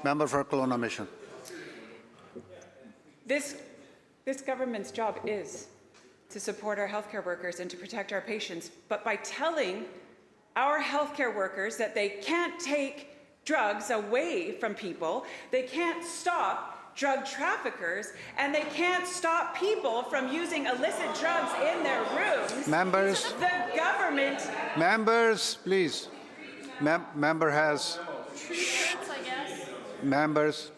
Member for Kelowna Mission. This government's job is to support our healthcare workers and to protect our patients, but by telling our healthcare workers that they can't take drugs away from people, they can't stop drug traffickers, and they can't stop people from using illicit drugs in their rooms. Members. The government. Members, please. Member has. Members.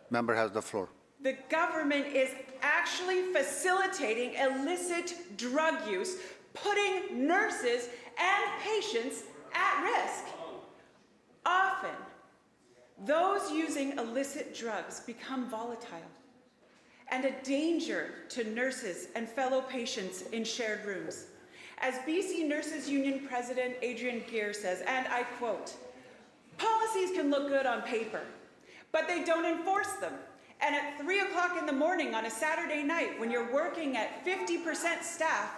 Member has the floor. The government is actually facilitating illicit drug use, putting nurses and patients at risk. Often, those using illicit drugs become volatile and a danger to nurses and fellow patients in shared rooms. As BC Nurses Union President Adrian Gear says, and I quote, "Policies can look good on paper, but they don't enforce them. And at 3 o'clock in the morning on a Saturday night, when you're working at 50% staff,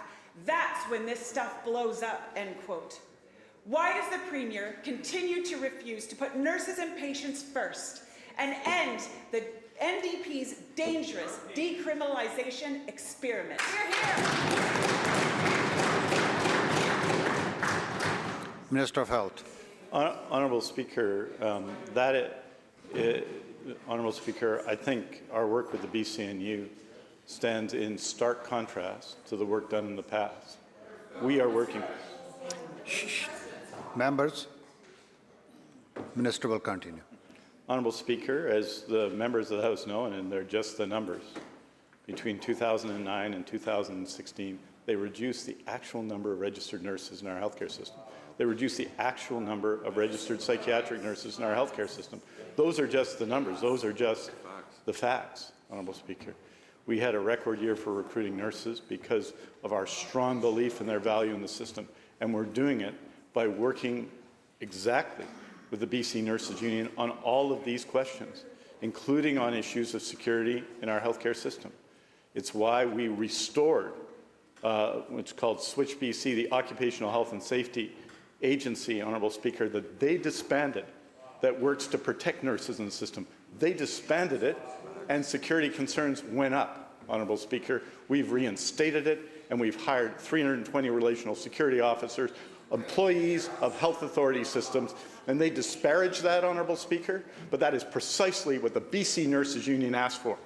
that's when this stuff blows up," end quote. Why does the Premier continue to refuse to put nurses and patients first and end the NDP's dangerous decriminalization experiment? Minister of Health. Honourable Speaker, Honourable Speaker, I think our work with the BCNU stands in stark contrast to the work done in the past. We are working. Members. Minister will continue. Honourable Speaker, as the members of the House know, and they're just the numbers, between 2009 and 2016, they reduced the actual number of registered nurses in our healthcare system. They reduced the actual number of registered psychiatric nurses in our healthcare system. Those are just the numbers. Those are just the facts, Honourable Speaker. We had a record year for recruiting nurses because of our strong belief in their value in the system, and we're doing it by working exactly with the BC Nurses Union on all of these questions, including on issues of security in our healthcare system. It's why we restored what's called Switch BC, the Occupational Health and Safety Agency, Honourable Speaker, that they disbanded, that works to protect nurses in the system. They disbanded it, and security concerns went up, Honourable Speaker. We've reinstated it, and we've hired 320 relational security officers, employees of health authority systems, and they disparage that, Honourable Speaker, but that is precisely what the BC Nurses Union asked for.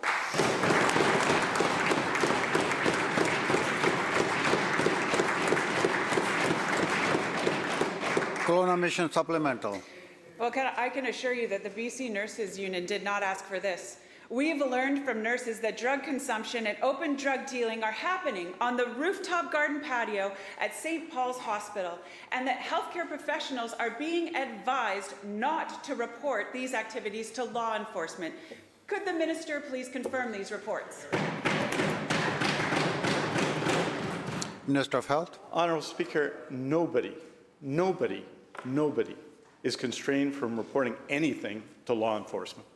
Kelowna Mission supplemental. Well, I can assure you that the BC Nurses Union did not ask for this. We've learned from nurses that drug consumption and open drug dealing are happening on the rooftop garden patio at St. Paul's Hospital, and that healthcare professionals are being advised not to report these activities to law enforcement. Could the minister please confirm these reports? Minister of Health. Honourable Speaker, nobody is constrained from reporting anything to law enforcement.